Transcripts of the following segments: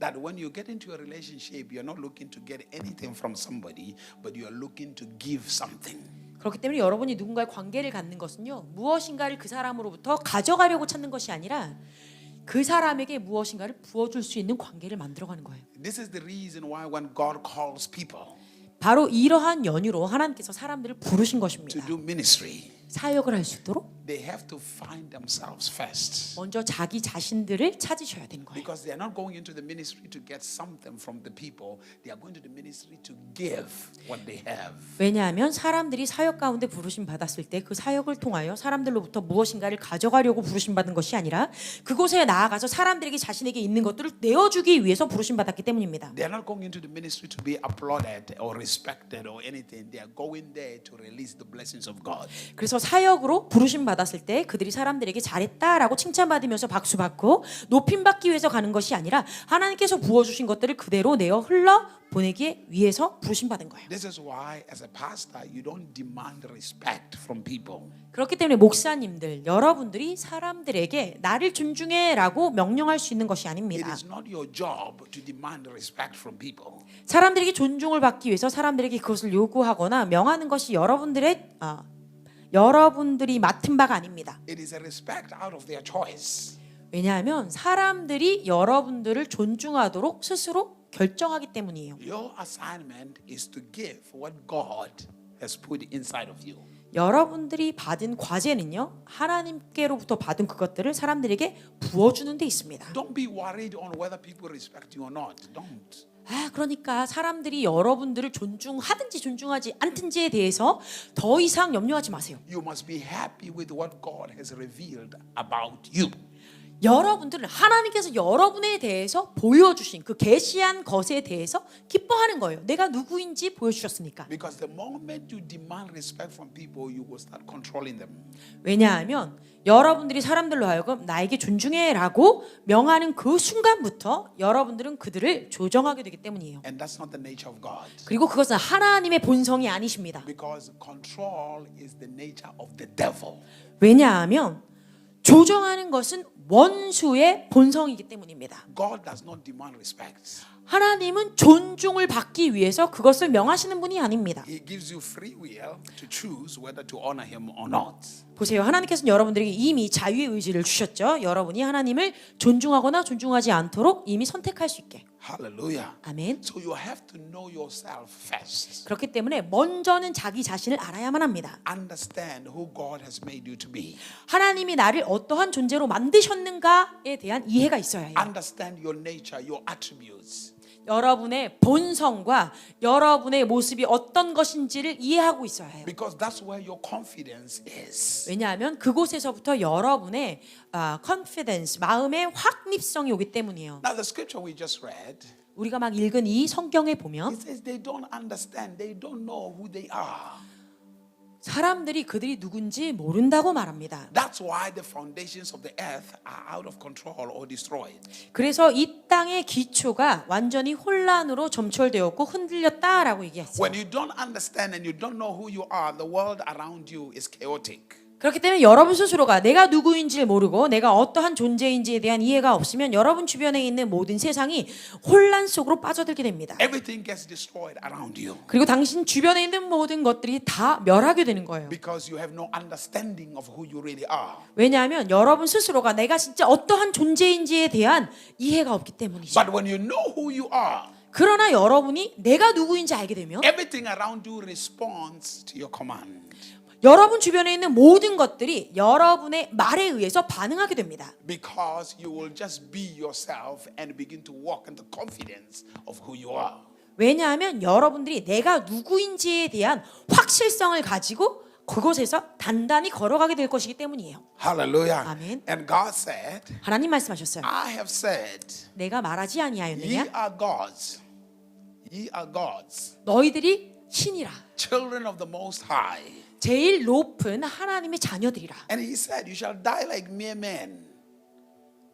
that when you get into a relationship, you're not looking to get anything from somebody, but you are looking to give something. 그렇기 때문에 여러분이 누군가의 관계를 갖는 것은요, 무엇인가를 그 사람으로부터 가져가려고 찾는 것이 아니라 그 사람에게 무엇인가를 부어줄 수 있는 관계를 만들어가는 거예요. This is the reason why when God calls people 바로 이러한 연유로 하나님께서 사람들을 부르신 것입니다. to do ministry, 사역을 할 수 있도록 they have to find themselves first. 먼저 자기 자신들을 찾으셔야 되는 거예요. Because they are not going into the ministry to get something from the people. They are going to the ministry to give what they have. 왜냐하면 사람들이 사역 가운데 부르심 받았을 때 그 사역을 통하여 사람들로부터 무엇인가를 가져가려고 부르심 받은 것이 아니라 그곳에 나아가서 사람들에게 자신에게 있는 것들을 내어주기 위해서 부르심 받았기 때문입니다. They are not going into the ministry to be applauded or respected or anything. They are going there to release the blessings of God. 그래서 사역으로 부르심 받았을 때 그들이 사람들에게 잘했다라고 칭찬받으면서 박수 받고 높임 받기 위해서 가는 것이 아니라 하나님께서 부어주신 것들을 그대로 내어 흘러 보내기 위해서 부르심 받은 거예요. This is why as a pastor you don't demand respect from people. 그렇기 때문에 목사님들, 여러분들이 사람들에게 나를 존중해라고 명령할 수 있는 것이 It 아닙니다. is not your job to demand respect from people. 사람들에게 존중을 받기 위해서 사람들에게 그것을 요구하거나 명하는 것이 여러분들이 맡은 바가 아닙니다. It is a respect out of their choice. 왜냐하면 사람들이 여러분들을 존중하도록 스스로 결정하기 때문이에요. Your assignment is to give what God has put inside of you. 여러분들이 받은 과제는요, 하나님께로부터 받은 그것들을 사람들에게 부어주는 데 있습니다. Don't be worried on whether people respect you or not. Don't. 그러니까 사람들이 여러분들을 존중하든지 존중하지 않든지에 대해서 더 이상 염려하지 마세요. You must be happy with what God has revealed about you. 여러분들은 하나님께서 여러분에 대해서 보여주신 그 계시한 것에 대해서 기뻐하는 거예요. 내가 누구인지 보여주셨으니까. Because the moment you demand respect from people, you will start controlling them. 왜냐하면 여러분들이 사람들로 하여금 나에게 존중해라고 명하는 그 순간부터 여러분들은 그들을 조정하게 되기 때문이에요. And that's not the nature of God. 그리고 그것은 하나님의 본성이 아니십니다. Because control is the nature of the devil. 왜냐하면 조정하는 것은 원수의 본성이기 때문입니다. God does not demand respect. 하나님은 존중을 받기 위해서 그것을 명하시는 분이 아닙니다. He gives you free will to choose whether to honor him or not. 보세요. 하나님께서는 여러분들에게 이미 자유의 의지를 주셨죠. 여러분이 하나님을 존중하거나 존중하지 않도록 이미 선택할 수 있게. Hallelujah. 아멘. So you have to know yourself first. 그렇기 때문에 먼저는 자기 자신을 알아야만 합니다. Understand who God has made you to be. 하나님이 나를 어떠한 존재로 만드셨는가에 대한 이해가 있어야 해요. Understand your nature, your attributes. 여러분의 본성과 여러분의 모습이 어떤 것인지를 이해하고 있어야 해요. Because that's where your confidence is. 왜냐하면 그곳에서부터 여러분의 confidence, 마음의 확립성이 오기 때문이에요. Now the scripture we just read, 우리가 막 읽은 이 성경에 보면 it says they don't understand, they don't know who they are. 사람들이 그들이 누군지 모른다고 말합니다. That's why the foundations of the earth are out of control or destroyed. 그래서 이 땅의 기초가 완전히 혼란으로 점철되었고 흔들렸다라고 얘기했어요. When you don't understand and you don't know who you are, the world around you is chaotic. 그렇기 때문에 여러분 스스로가 내가 누구인지를 모르고 내가 어떠한 존재인지에 대한 이해가 없으면 여러분 주변에 있는 모든 세상이 혼란 속으로 빠져들게 됩니다. Everything gets destroyed around you. 그리고 당신 주변에 있는 모든 것들이 다 멸하게 되는 거예요. Because you have no understanding of who you really are. 왜냐하면 여러분 스스로가 내가 진짜 어떠한 존재인지에 대한 이해가 없기 때문이죠. But when you know who you are, 그러나 여러분이 내가 누구인지 알게 되면 everything around you responds to your command. 여러분 주변에 있는 모든 것들이 여러분의 말에 의해서 반응하게 됩니다. Because you will just be yourself and begin to walk in the confidence of who you are. 왜냐하면 여러분들이 내가 누구인지에 대한 확실성을 가지고 그곳에서 단단히 걸어가게 될 것이기 때문이에요. Hallelujah. 아멘. And God said, 하나님 말씀하셨어요. I have said, 내가 말하지 ye 아니하였느냐? are gods. Ye are gods, 너희들이 신이라. children of the Most High. 제일 높은 하나님의 자녀들이라. And he said, you shall die like mere men.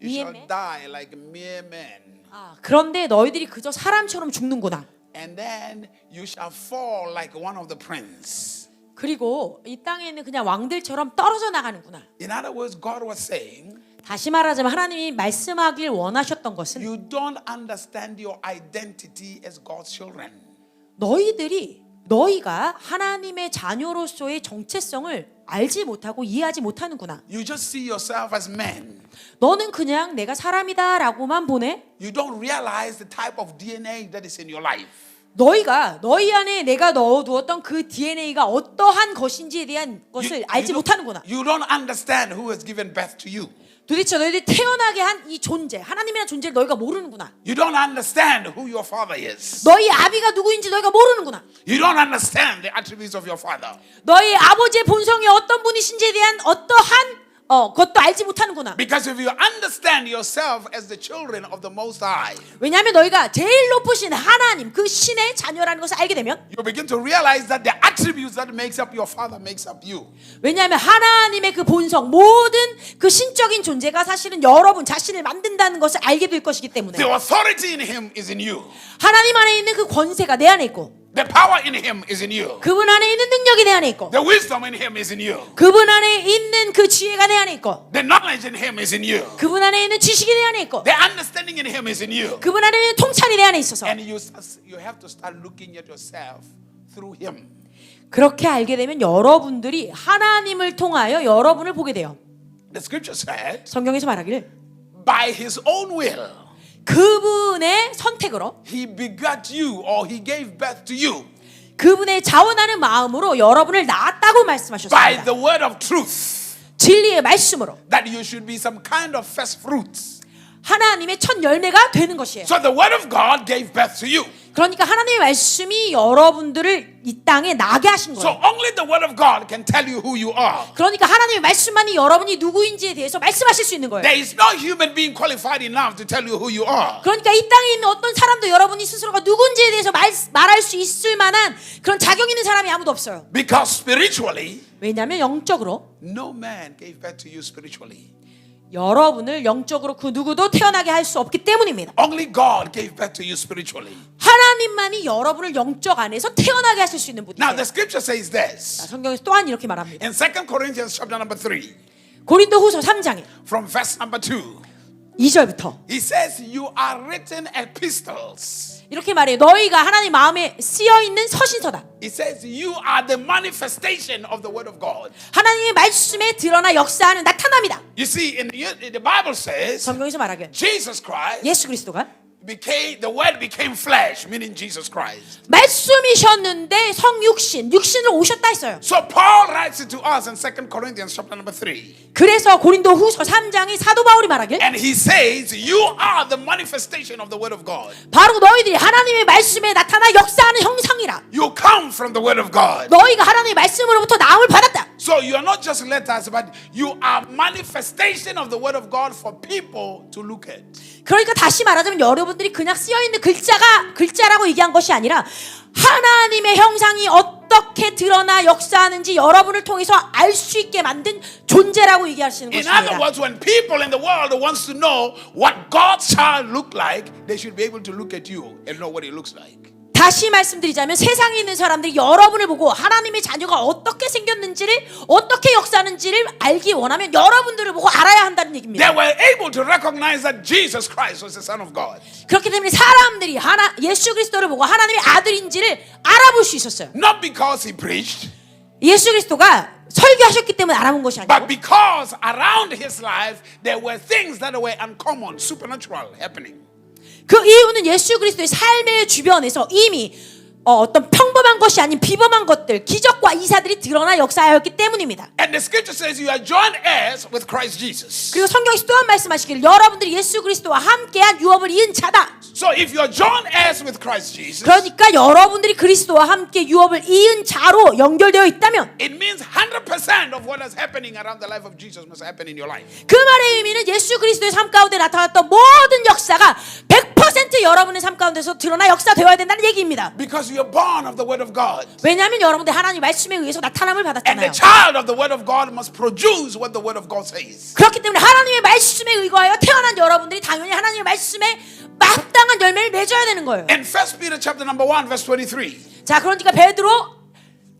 You Mere shall men? die like mere men. 그런데 너희들이 그저 사람처럼 죽는구나. And then you shall fall like one of the prince. 그리고 이 땅에 있는 그냥 왕들처럼 떨어져 나가는구나. In other words, God was saying, 다시 말하자면 하나님이 말씀하길 원하셨던 것은 you don't understand your identity as God's children. 너희가 하나님의 자녀로서의 정체성을 알지 못하고 이해하지 못하는구나. You just see yourself as man. 너는 그냥 내가 사람이다라고만 보네. You don't realize the type of DNA that is in your life. 너희 안에 내가 넣어두었던 그 DNA가 어떠한 것인지에 대한 것을 알지 못하는구나. You don't understand who has given birth to you. 도대체 너희들이 태어나게 한 이 존재, 하나님이라는 존재를 너희가 모르는구나. You don't understand who your father is. 너희 아비가 누구인지 너희가 모르는구나. You don't understand the attributes of your father. 너희 아버지의 본성이 어떤 분이신지에 대한 어떠한 그것도 알지 못하는구나. Because if you understand yourself as the children of the Most High, 왜냐하면 너희가 제일 높으신 하나님, 그 신의 자녀라는 것을 알게 되면 you begin to realize that the attributes that makes up your father makes up you. 왜냐하면 하나님의 그 본성, 모든 그 신적인 존재가 사실은 여러분 자신을 만든다는 것을 알게 될 것이기 때문에 The authority in him is in you. 하나님 안에 있는 그 권세가 내 안에 있고 The power in him is in you. 그분 안에 있는 능력이 내 안에 있고 The wisdom in him is in you. 그분 안에 있는 그 지혜가 내 안에 있고 The knowledge in him is in you. 그분 안에 있는 지식이 내 안에 있고 The understanding in him is in you. 그분 안에 있는 통찰이 내 안에 있어서 And you have to start looking at yourself through him. 그렇게 알게 되면 여러분들이 하나님을 통하여 여러분을 보게 돼요. The scripture said, 성경에서 말하기를 by his own will, 그분의 선택으로 he begot you or he gave birth to you 그분의 자원하는 마음으로 여러분을 낳았다고 by 말씀하셨습니다. the word of truth, 진리의 말씀으로 that you should be some kind of first fruits. 하나님의 첫 열매가 되는 것이에요. So the word of God gave birth to you. 그러니까 하나님의 말씀이 여러분들을 이 땅에 나게 하신 So 거예요. only the word of God can tell you who you are. 그러니까 하나님의 말씀만이 여러분이 누구인지에 대해서 말씀하실 수 있는 거예요. There is no human being qualified enough to tell you who you are. 그러니까 이 땅에 있는 어떤 사람도 여러분이 스스로가 누군지에 대해서 말할 수 있을 만한 그런 자격 있는 사람이 아무도 없어요. Because spiritually, 왜냐하면 영적으로 no man gave birth to you spiritually. 여러분을 영적으로 그 누구도 태어나게 할 수 없기 때문입니다. Only God gave birth to you spiritually. 하나님만이 여러분을 영적 안에서 태어나게 하실 수 있는 Now 분이세요. the scripture says this 성경에서 또한 이렇게 말합니다. in 2 Corinthians chapter number 3 고린도후서 3장에 from verse number 2. 2절부터 He says you are written epistles. 이렇게 말해요. 너희가 하나님 마음에 쓰여 있는 서신서다. He says you are the manifestation of the word of God. 하나님의 말씀에 드러나 역사하는 나타남이다. You see, in the Bible says 성경에서 말하길 Jesus Christ 예수 그리스도가 the word became flesh, meaning Jesus Christ. 말씀이셨는데 육신으로 오셨다 했어요. So Paul writes it to us in 2 Corinthians chapter number 3. 그래서 고린도후서 3장의 사도 바울이 말하길 And he says you are the manifestation of the word of God. 바로 너희들이 하나님의 말씀에 나타나 역사하는 형상이라. You come from the word of God. 너희가 하나님의 말씀으로부터 나음을 받았다. So you are not just letters, but you are manifestation of the word of God for people to look at. 그러니까 다시 말하자면 여러분들이 그냥 쓰여있는 글자라고 얘기한 것이 아니라 하나님의 형상이 어떻게 드러나 역사하는지 여러분을 통해서 알 수 있게 만든 존재라고 얘기하시는 In other 것입니다. words, when people in the world wants to know what God's child look like, they should be able to look at you and know what it looks like. 다시 말씀드리자면 세상에 있는 사람들이 여러분을 보고 하나님의 자녀가 어떻게 생겼는지를 어떻게 역사하는지를 알기 원하면 여러분들을 보고 알아야 한다는 얘기입니다. They were able to recognize that Jesus Christ was the Son of God. 그렇기 때문에 사람들이 예수 그리스도를 보고 하나님의 아들인지를 알아볼 수 있었어요. Not because he preached, 예수 그리스도가 설교하셨기 때문에 알아본 것이 but 아니고 because around his life there were things that were uncommon, supernatural happening. 그 이유는 예수 그리스도의 삶의 주변에서 이미 어떤 평범한 것이 아닌 비범한 것들, 기적과 이사들이 드러나 역사하였기 때문입니다. And the scripture says you are joint heirs with Christ Jesus. 그리고 성경에서 또한 말씀하시기를 여러분들이 예수 그리스도와 함께한 유업을 이은 자다. So if you are joint heirs with Christ Jesus, 그러니까 여러분들이 그리스도와 함께 유업을 이은 자로 연결되어 있다면 it means 100% of what is happening around the life of Jesus must happen in your life. 그 말의 의미는 예수 그리스도의 삶 가운데 나타났던 모든 역사가 100% 여러분의 삶 가운데서 드러나 역사되어야 된다는 얘기입니다. Because you are born of the word of God. 왜냐하면 여러분들 하나님 말씀에 의해서 나타남을 And 받았잖아요. the child of the word of God must produce what the word of God says. 그렇기 때문에 하나님의 말씀에 의거하여 태어난 여러분들이 당연히 하나님의 말씀에 마땅한 열매를 맺어야 되는 거예요. In 1 Peter chapter number 1 verse 23. 자, 그러니까 베드로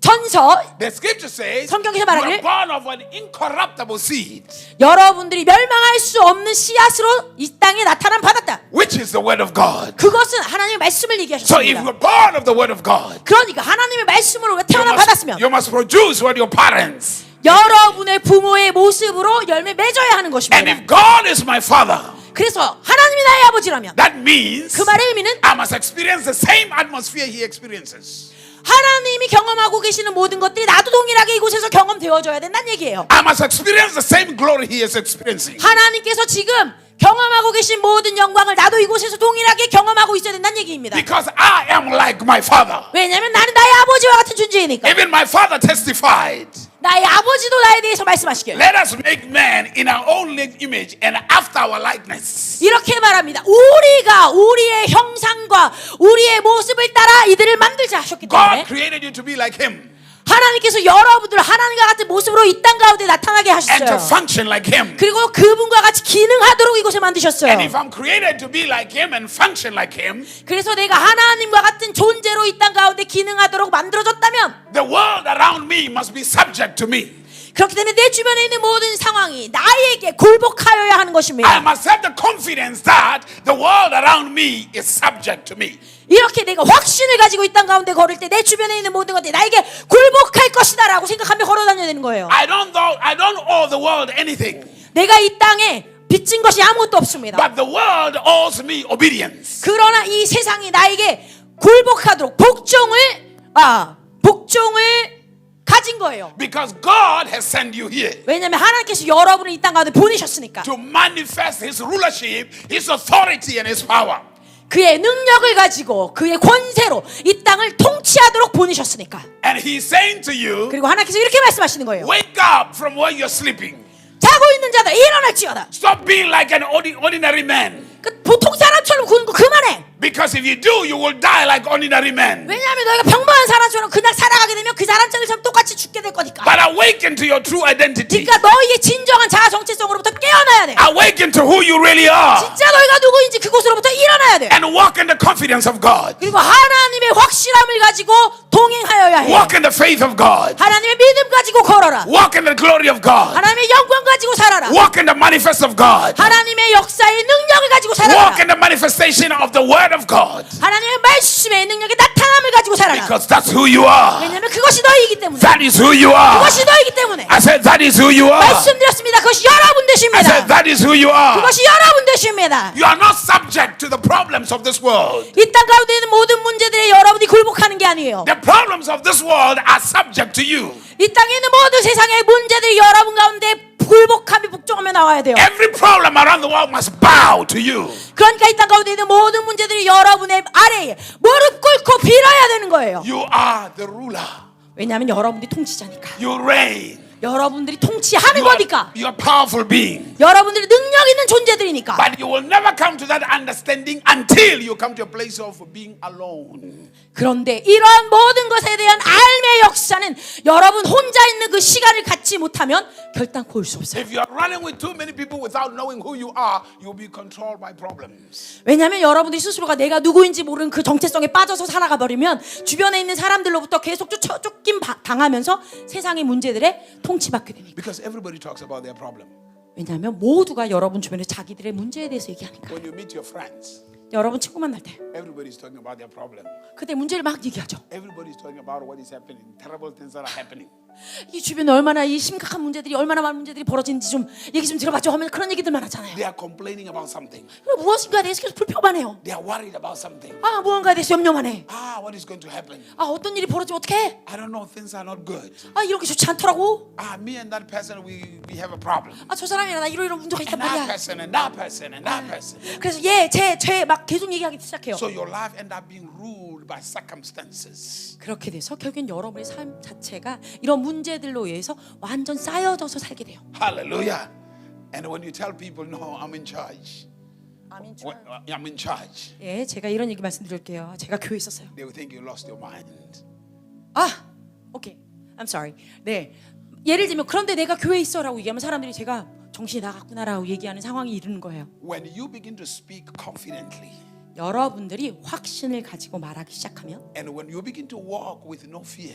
첫 선서 The scripture says, 성경에서 you are 말하길 born of an incorruptible seed, 여러분들이 멸망할 수 없는 씨앗으로 이 땅에 나타남 받았다. which is the word of God. 그것은 하나님의 말씀을 So if 얘기하셨습니다. you're born of the word of God, 그러니까 하나님의 말씀으로 you 태어나 받았으면 you must produce what your parents. 여러분의 부모의 모습으로 열매 맺어야 하는 And 것입니다. if God is my father, 그래서 하나님이 나의 아버지라면 that means 그 말의 의미는 I must experience the same atmosphere he experiences. 하나님이 경험하고 계시는 모든 것들이 나도 동일하게 이곳에서 경험되어져야 된다는 얘기예요. I must experience the same glory he is experiencing. 하나님께서 지금 경험하고 계신 모든 영광을 나도 이곳에서 동일하게 경험하고 있어야 된다는 얘기입니다. Because I am like my father. 왜냐하면 나는 나의 아버지와 같은 존재이니까. Even my father testified. 나의 아버지도 나에 대해서 말씀하시길. Let us make man in our own image and after our likeness. 이렇게 말합니다. 우리가 우리의 형상과 우리의 모습을 따라 이들을 만들자 하셨기 때문에 God created you to be like him 하나님께서 여러분들을 하나님과 같은 모습으로 이 땅 가운데 나타나게 and to 하셨어요. function like him. 그리고 그분과 같이 기능하도록 이곳에 만드셨어요. And if I'm created to be like him and function like him, 그래서 내가 하나님과 같은 존재로 이 땅 가운데 기능하도록 만들어졌다면 the world around me must be subject to me. 그렇기 때문에 내 주변에 있는 모든 상황이 나에게 굴복하여야 하는 I 것입니다. must have the confidence that the world around me is subject to me. 이렇게 내가 확신을 가지고 이 땅 가운데 걸을 때 내 주변에 있는 모든 것들이 나에게 굴복할 것이다 라고 생각하며 걸어 다녀야 되는 거예요. I don't owe the world anything, 내가 이 땅에 빚진 것이 아무것도 없습니다. but the world owes me obedience. 그러나 이 세상이 나에게 굴복하도록 복종을 가진 거예요. Because God has sent you here 왜냐하면 하나님께서 여러분을 이 땅 가운데 보내셨으니까. to manifest his rulership, his authority and his power. 그의 능력을 가지고 그의 권세로 이 땅을 통치하도록 보내셨으니까. And he's saying to you, 그리고 하나님께서 이렇게 말씀하시는 거예요. wake up from where you're sleeping. 자고 있는 자들 일어날지어다. Stop being like an ordinary man. 그 보통 사람처럼 구는 거 그만해. Because if you do, you will die like ordinary men. 왜냐하면 너희가 평범한 사람처럼 그냥 살아가게 되면 그 사람처럼 똑같이 죽게 될 거니까. But awaken to your true identity. 그러니까 너희의 진정한 자아 정체성으로부터 깨어나야 돼. Awaken to who you really are. 진짜 너희가 누구인지 그곳으로부터 일어나야 돼. And walk in the confidence of God. 그리고 하나님의 확실함을 가지고 동행하여야 해. Walk in the faith of God. 하나님의 믿음 가지고 걸어라. Walk in the glory of God. 하나님의 영광 가지고 살아라. Walk in the manifest of God. 하나님의 역사의 능력을 가지고 살아라. Walk in the manifestation of the word of God. 하나님의 말씀의 능력의 나타남을 가지고 살아라. Because that's who you are. 왜냐하면 그것이 너희이기 때문에. That is who you are. 그것이 너희이기 때문에. I said that is who you are. 말씀드렸습니다. 그것이 여러분 I said 되십니다. that is who you are. 그것이 여러분 되십니다. You are not subject to the problems of this world. 이 땅 가운데 있는 모든 문제들에 여러분이 굴복하는 게 아니에요. The problems of this world are subject to you. 이 땅에 있는 모든 세상의 문제들이 여러분 가운데 굴복하며 복종하며 나와야 돼요. Every problem around the world must bow to you. 그러니까 이 땅 가운데 있는 모든 문제들이 여러분의 아래에 무릎 꿇고 빌어야 되는 거예요. You are the ruler. 왜냐하면 여러분들이 통치자니까. You reign. 여러분들이 통치하는 거니까. You are powerful being. 여러분들이 능력 있는 존재들이니까. But you will never come to that understanding until you come to a place of being alone. 그런데 이러한 모든 것에 대한 삶의 역사는 여러분 혼자 있는 그 시간을 갖지 못하면 결단코 올 수 없어요. If you are running with too many people without knowing who you are, you'll be controlled by problems. 왜냐하면 여러분들이 스스로가 내가 누구인지 모르는 그 정체성에 빠져서 살아가 버리면 주변에 있는 사람들로부터 계속 쫓긴 당하면서 세상의 문제들에 통치받게 되니까. Because everybody talks about their problem. 왜냐하면 모두가 여러분 주변에 자기들의 문제에 대해서 얘기하니까. When you meet your friends, 여러분 친구 만날 때 everybody's talking about their problem. 그때 문제를 막 얘기하죠. Everybody's talking about what is happening, terrible things that are happening. 이 주변에 얼마나 이 심각한 문제들이 얼마나 많은 문제들이 벌어지는지 좀 얘기 좀 들어봤죠 하면 그런 얘기들만 하잖아요. They are complaining about something. 무엇인가에 대해서 계속 불평만해요. They are worried about something. 무언가에 대해서 염려만 해. What is going to happen? 어떤 일이 벌어지면 어떡해? I don't know. Things are not good. 이렇게 좋지 않더라고. Me and that person, we have a problem. 저 사람이랑 나 이런 문제가 있단 And that 말이야. person, and that person, and that person. 그래서 쟤 막 계속 얘기하기 시작해요. So your life end up being ruled by circumstances. 그렇게 돼서 결국엔 여러분의 삶 자체가 이런 문제들로 의해서 완전 쌓여져서 살게 돼요. Hallelujah. And when you tell people, no, I'm in charge. I'm in charge. 예, 제가 이런 얘기 말씀드릴게요. 제가 교회에 있었어요. They will think you lost your mind. 오케이. I'm sorry. 네. 예를 들면 그런데 내가 교회에 있어라고 얘기하면 사람들이 제가 정신이 나갔구나라고 얘기하는 상황이 이르는 거예요. When you begin to speak confidently, 여러분들이 확신을 가지고 말하기 시작하면 and when you begin to walk with no fear,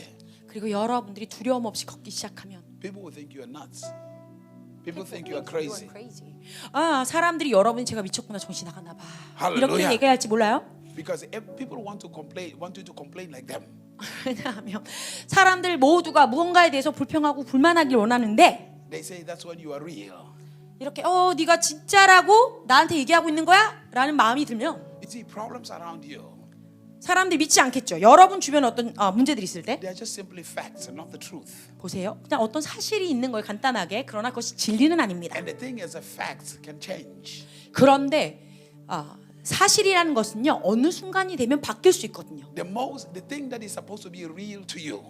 그리고 여러분들이 두려움 없이 걷기 시작하면 people will think you are nuts. People think you are crazy. 아, 사람들이 여러분이 제가 미쳤구나, 정신 나갔나 봐, 할렐루야. 이렇게 얘기할지 몰라요. Because if people want you to complain like them. 왜냐하면 사람들 모두가 무언가에 대해서 불평하고 불만하길 원하는데 They say that's when you are real. 이렇게 네가 진짜라고 나한테 얘기하고 있는 거야? 라는 마음이 들면 You see, problems around you, 사람들이 믿지 않겠죠. 여러분 주변에 어떤 문제들이 있을 때 they are just simply facts and not the truth. 보세요. 그냥 어떤 사실이 있는 거예요, 간단하게. 그러나 그것이 진리는 아닙니다. And the thing is, the facts can change. 그런데 사실이라는 것은요, 어느 순간이 되면 바뀔 수 있거든요. The thing that is supposed to be real to you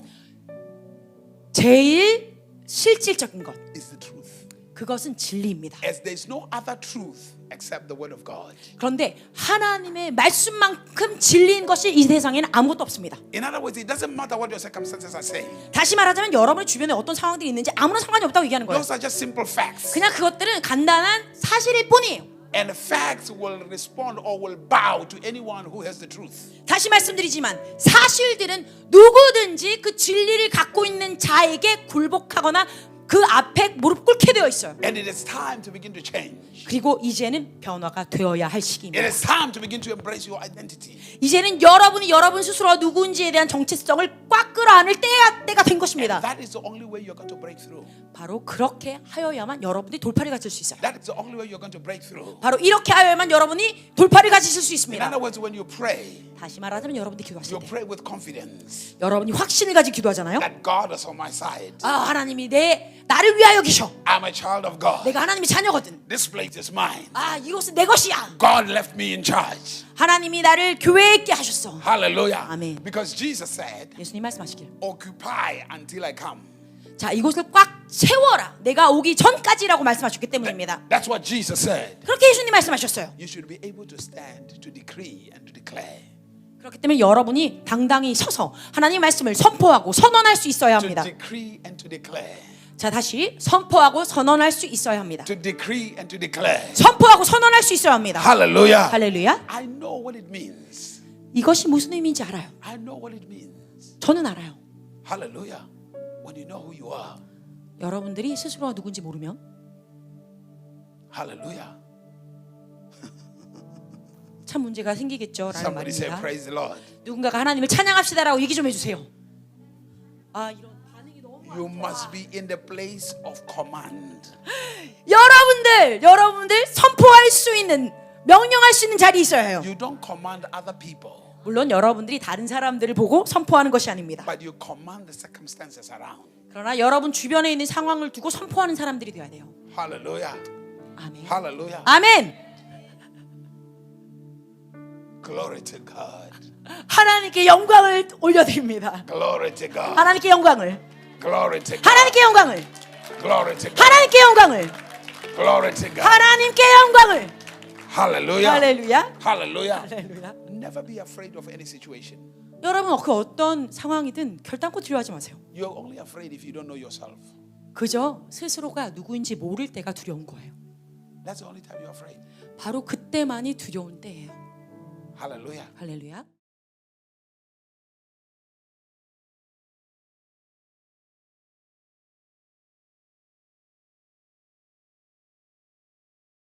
제일 실질적인 것, is the truth. 그것은 진리입니다. As there is no other truth except the word of God. 그런데 하나님의 말씀만큼 진리인 것이 이 세상에는 아무것도 없습니다. In other words, it doesn't matter what your circumstances are saying. 다시 말하자면 여러분의 주변에 어떤 상황들이 있는지 아무런 상관이 없다고 얘기하는 거예요. Those are just simple facts. 그냥 그것들은 간단한 사실일 뿐이에요. And facts will respond or will bow to anyone who has the truth. 다시 말씀드리지만 사실들은 누구든지 그 진리를 갖고 있는 자에게 굴복하거나 그 앞에 무릎 꿇게 되어 있어요. And it is time to begin to change. 그리고 이제는 변화가 되어야 할 It 시기입니다. is time to begin to embrace your identity. 이제는 여러분이 여러분 스스로가 누구인지에 대한 정체성을 꽉 끌어안을 때가 된 것입니다. That is the only way you're going to break through. 바로 그렇게 하여야만 여러분들이 돌파를 가질 수 있어요. That is the only way you're going to break through. 바로 이렇게 하여야만 여러분이 돌파를 가지실 수 In 있습니다. other words, when you pray, 다시 말하자면 여러분들이 you 기도하실 때 pray with confidence 여러분이 확신을 가지고 기도하잖아요. that God is on my side. 하나님이 나를 위하여 계셔. I'm a child of God. 내가 하나님의 자녀거든. This place is mine. 이곳은 내 것이야. God left me in charge. 하나님이 나를 교회에 있게 하셨어. Hallelujah. Amen. Because Jesus said, 예수님 말씀하시길. occupy until I come. 자, 이곳을 꽉 채워라. 내가 오기 전까지라고 말씀하셨기 때문입니다. That's what Jesus said. 그렇게 예수님 말씀하셨어요. You should be able to stand to decree and to declare. 그렇기 때문에 여러분이 당당히 서서 하나님의 말씀을 선포하고 선언할 수 있어야 합니다. To decree and to declare. 자, 다시 선포하고 선언할 수 있어야 합니다. To decree and to declare. 선포하고 선언할 수 있어야 합니다. Hallelujah. 할렐루야. I know what it means. 이것이 무슨 의미인지 알아요. I know what it means. 저는 알아요. Hallelujah. When you know who you are. 여러분들이 스스로가 누군지 모르면 Hallelujah. 참 문제가 생기겠죠 라는 Somebody say 말입니다. praise the Lord. 누군가가 하나님을 찬양합시다라고 얘기 좀 해주세요. 이런 반응이 너무 You must be in the place of command. 여러분들 선포할 수 있는, 명령할 수 있는 자리에 있어야 해요. You don't command other people, 물론 여러분들이 다른 사람들을 보고 선포하는 것이 아닙니다. but you command the circumstances around. 그러나 여러분 주변에 있는 상황을 두고 선포하는 사람들이 되어야 돼요. Hallelujah. 아멘. Hallelujah. 아멘. Glory to God. 하나님께 영광을 올려드립니다. Glory to God. 하나님께 영광을. Glory to God. 하나님께 영광을. Glory to God. 하나님께 영광을. Glory to God. 하나님께 영광을. Hallelujah. 할렐루야. Hallelujah. 할렐루야. Never be afraid of any situation. 여러분 그 어떤 상황이든 결단코 두려워하지 마세요. You're only afraid if you don't know yourself. 그저 스스로가 누구인지 모를 때가 두려운 거예요. That's the only time you're afraid. 바로 그때만이 두려운 때예요. Hallelujah. 할렐루야.